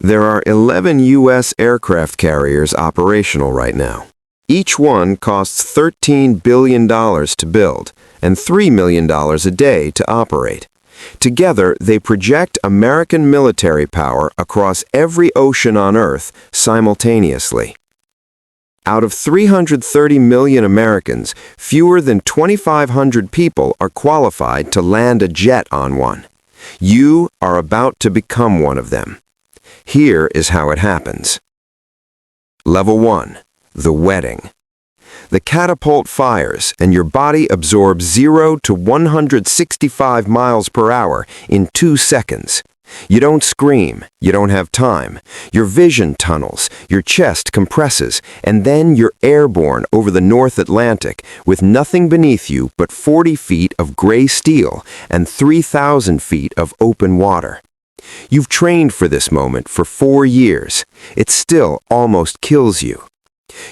There are 11 U.S. aircraft carriers operational right now. Each one costs $13 billion to build and $3 million a day to operate. Together, they project American military power across every ocean on Earth simultaneously. Out of 330 million Americans, fewer than 2,500 people are qualified to land a jet on one. You are about to become one of them. Here is how it happens. Level 1. The wetting. The catapult fires and your body absorbs 0 to 165 miles per hour in 2 seconds. You don't scream, you don't have time. Your vision tunnels, your chest compresses, and then you're airborne over the North Atlantic with nothing beneath you but 40 feet of gray steel and 3,000 feet of open water. You've trained for this moment for 4 years. It still almost kills you.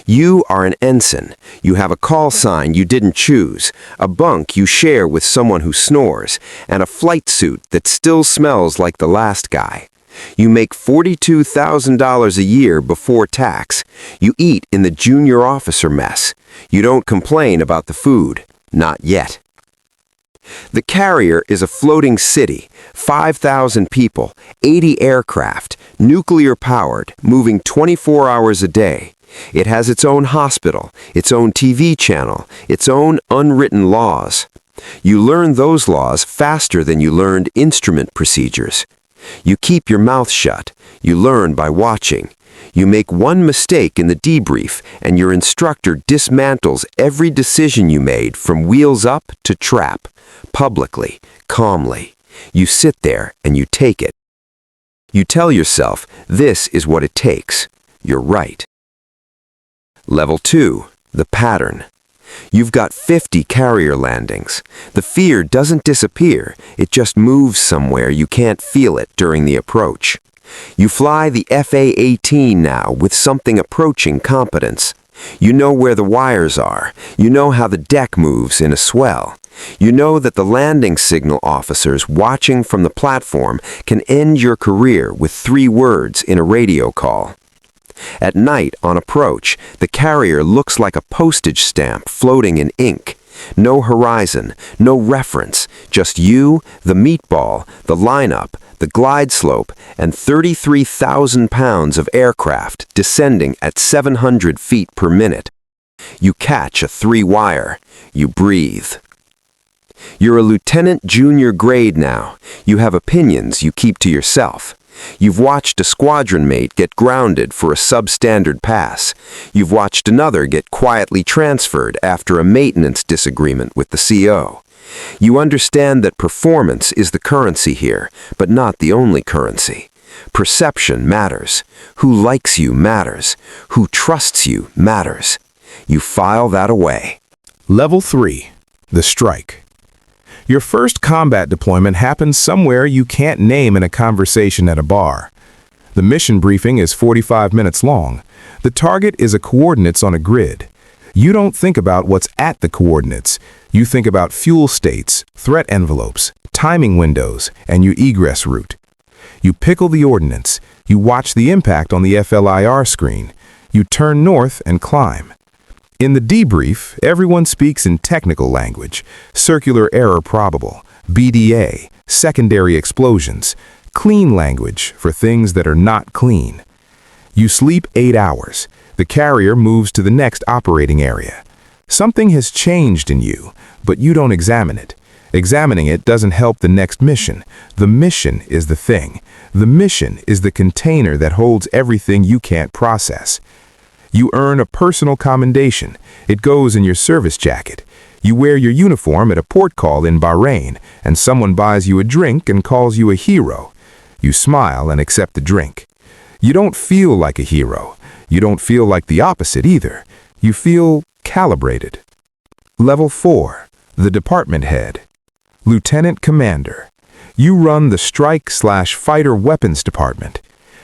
You are an ensign. You have a call sign you didn't choose, a bunk you share with someone who snores, and a flight suit that still smells like the last guy. You make $42,000 a year before tax. You eat in the junior officer mess. You don't complain about the food. Not yet. The carrier is a floating city, 5,000 people, 80 aircraft, nuclear-powered, moving 24 hours a day. It has its own hospital, its own TV channel, its own unwritten laws. You learn those laws faster than you learned instrument procedures. You keep your mouth shut. You learn by watching. You make one mistake in the debrief, and your instructor dismantles every decision you made from wheels up to trap, publicly, calmly. You sit there and you take it. You tell yourself, this is what it takes. You're right. Level 2. The pattern. You've got 50 carrier landings. The fear doesn't disappear, it just moves somewhere you can't feel it during the approach. You fly the FA-18 now with something approaching competence. You know where the wires are. You know how the deck moves in a swell. You know that the landing signal officers watching from the platform can end your career with 3 words in a radio call. At night, on approach, the carrier looks like a postage stamp floating in ink. No horizon, no reference, just you, the meatball, the lineup, the glide slope, and 33,000 pounds of aircraft descending at 700 feet per minute. You catch a 3-wire. You breathe. You're a lieutenant junior grade now. You have opinions you keep to yourself. You've watched a squadron mate get grounded for a substandard pass. You've watched another get quietly transferred after a maintenance disagreement with the CO. You understand that performance is the currency here, but not the only currency. Perception matters. Who likes you matters. Who trusts you matters. You file that away. Level 3. The strike. Your first combat deployment happens somewhere you can't name in a conversation at a bar. The mission briefing is 45 minutes long. The target is a coordinates on a grid. You don't think about what's at the coordinates. You think about fuel states, threat envelopes, timing windows, and your egress route. You pickle the ordnance. You watch the impact on the FLIR screen. You turn north and climb. In the debrief, everyone speaks in technical language, circular error probable, BDA, secondary explosions, clean language for things that are not clean. You sleep 8 hours. The carrier moves to the next operating area. Something has changed in you, but you don't examine it. Examining it doesn't help the next mission. The mission is the thing. The mission is the container that holds everything you can't process. You earn a personal commendation. It goes in your service jacket. You wear your uniform at a port call in Bahrain, and someone buys you a drink and calls you a hero. You smile and accept the drink. You don't feel like a hero. You don't feel like the opposite either. You feel calibrated. Level 4. The department head. Lieutenant Commander. You run the strike/fighter weapons department.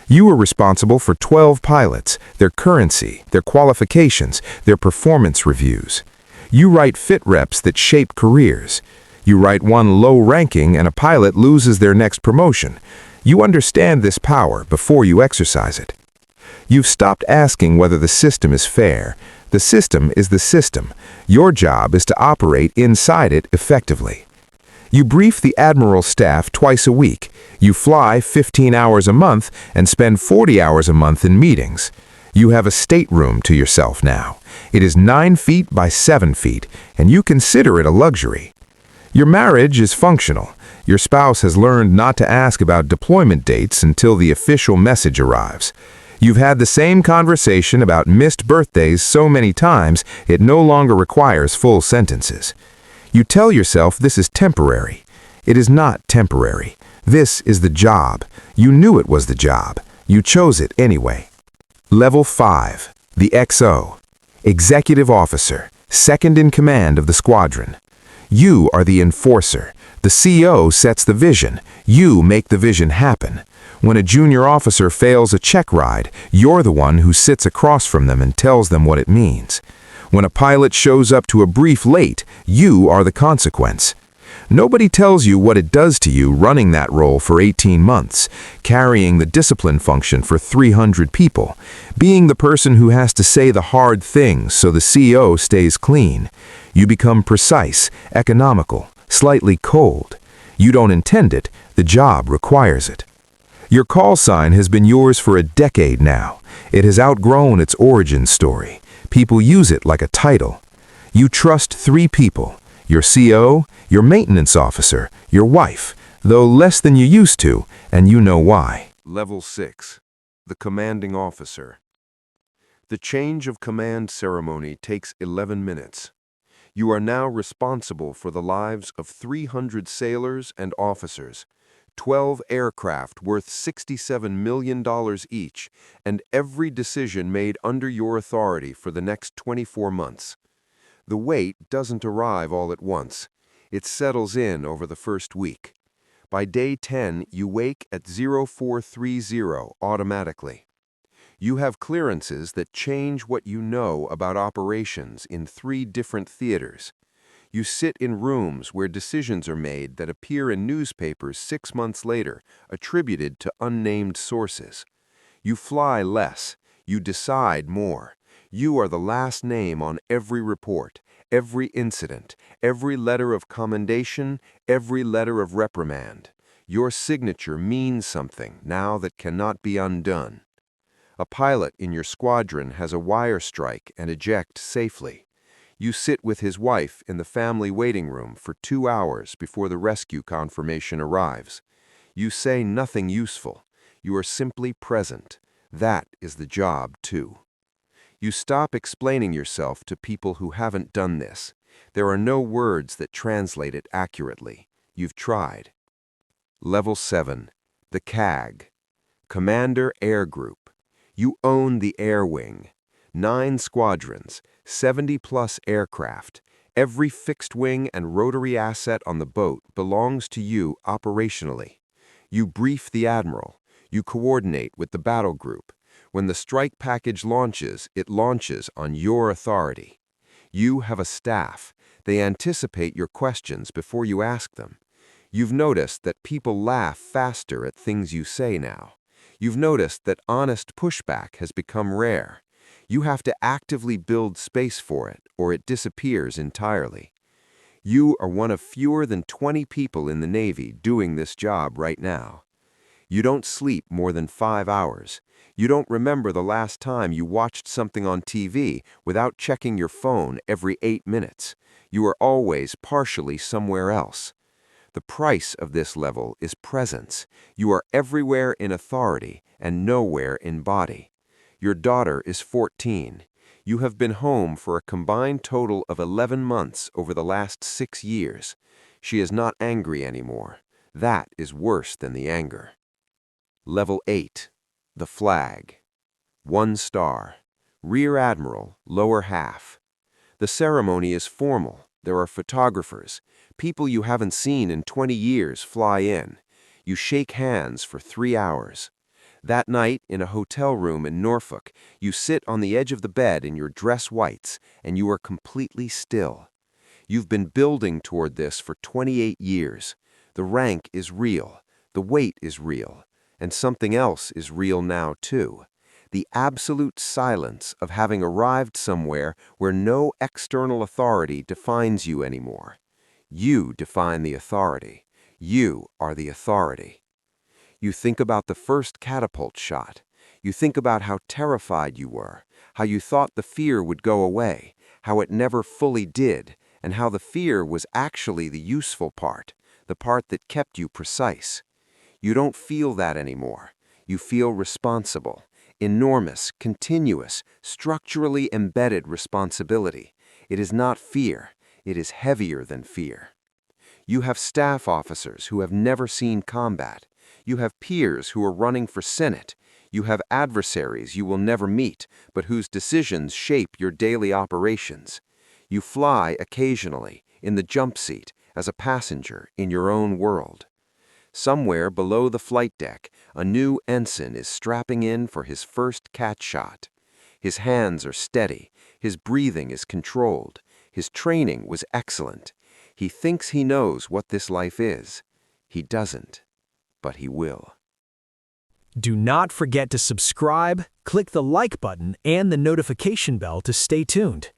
You are responsible for 12 pilots, their currency, their qualifications, their performance reviews. You write fit reps that shape careers. You write one low ranking and a pilot loses their next promotion. You understand this power before you exercise it. You've stopped asking whether the system is fair. The system is the system. Your job is to operate inside it effectively. You brief the Admiral staff twice a week. You fly 15 hours a month and spend 40 hours a month in meetings. You have a stateroom to yourself now. It is 9 feet by 7 feet, and you consider it a luxury. Your marriage is functional. Your spouse has learned not to ask about deployment dates until the official message arrives. You've had the same conversation about missed birthdays so many times it no longer requires full sentences. You tell yourself this is temporary. It is not temporary. This is the job. You knew it was the job. You chose it anyway. Level 5, the XO, Executive Officer, second in command of the squadron. You are the enforcer. The CO sets the vision. You make the vision happen. When a junior officer fails a check ride, you're the one who sits across from them and tells them what it means. When a pilot shows up to a brief late, you are the consequence. Nobody tells you what it does to you running that role for 18 months, carrying the discipline function for 300 people, being the person who has to say the hard things so the CO stays clean. You become precise, economical, slightly cold. You don't intend it, the job requires it. Your call sign has been yours for a decade now. It has outgrown its origin story. People use it like a title. You trust 3 people: your CO, your maintenance officer, your wife, though less than you used to, and you know why. Level 6, the commanding officer. The change of command ceremony takes 11 minutes. You are now responsible for the lives of 300 sailors and officers, 12 aircraft worth $67 million each, and every decision made under your authority for the next 24 months. The weight doesn't arrive all at once. It settles in over the first week. By day 10, you wake at 0430 automatically. You have clearances that change what you know about operations in 3 different theaters. You sit in rooms where decisions are made that appear in newspapers 6 months later, attributed to unnamed sources. You fly less. You decide more. You are the last name on every report, every incident, every letter of commendation, every letter of reprimand. Your signature means something now that cannot be undone. A pilot in your squadron has a wire strike and eject safely. You sit with his wife in the family waiting room for 2 hours before the rescue confirmation arrives. You say nothing useful. You are simply present. That is the job, too. You stop explaining yourself to people who haven't done this. There are no words that translate it accurately. You've tried. Level 7, the CAG, Commander Air Group. You own the air wing. 9 squadrons, 70-plus aircraft. Every fixed wing and rotary asset on the boat belongs to you operationally. You brief the Admiral. You coordinate with the battle group. When the strike package launches, it launches on your authority. You have a staff. They anticipate your questions before you ask them. You've noticed that people laugh faster at things you say now. You've noticed that honest pushback has become rare. You have to actively build space for it, or it disappears entirely. You are one of fewer than 20 people in the Navy doing this job right now. You don't sleep more than 5 hours. You don't remember the last time you watched something on TV without checking your phone every 8 minutes. You are always partially somewhere else. The price of this level is presence. You are everywhere in authority and nowhere in body. Your daughter is 14. You have been home for a combined total of 11 months over the last 6 years. She is not angry anymore. That is worse than the anger. Level 8, the flag. 1 star. Rear Admiral, lower half. The ceremony is formal. There are photographers. People you haven't seen in 20 years fly in. You shake hands for 3 hours. That night, in a hotel room in Norfolk, you sit on the edge of the bed in your dress whites, and you are completely still. You've been building toward this for 28 years. The rank is real. The weight is real. And something else is real now, too. The absolute silence of having arrived somewhere where no external authority defines you anymore. You define the authority. You are the authority. You think about the first catapult shot. You think about how terrified you were, how you thought the fear would go away, how it never fully did, and how the fear was actually the useful part, the part that kept you precise. You don't feel that anymore. You feel responsible, enormous, continuous, structurally embedded responsibility. It is not fear. It is heavier than fear. You have staff officers who have never seen combat. You have peers who are running for Senate. You have adversaries you will never meet, but whose decisions shape your daily operations. You fly occasionally, in the jump seat, as a passenger in your own world. Somewhere below the flight deck, a new ensign is strapping in for his first cat shot. His hands are steady. His breathing is controlled. His training was excellent. He thinks he knows what this life is. He doesn't, but he will. Do not forget to subscribe, click the like button and the notification bell to stay tuned.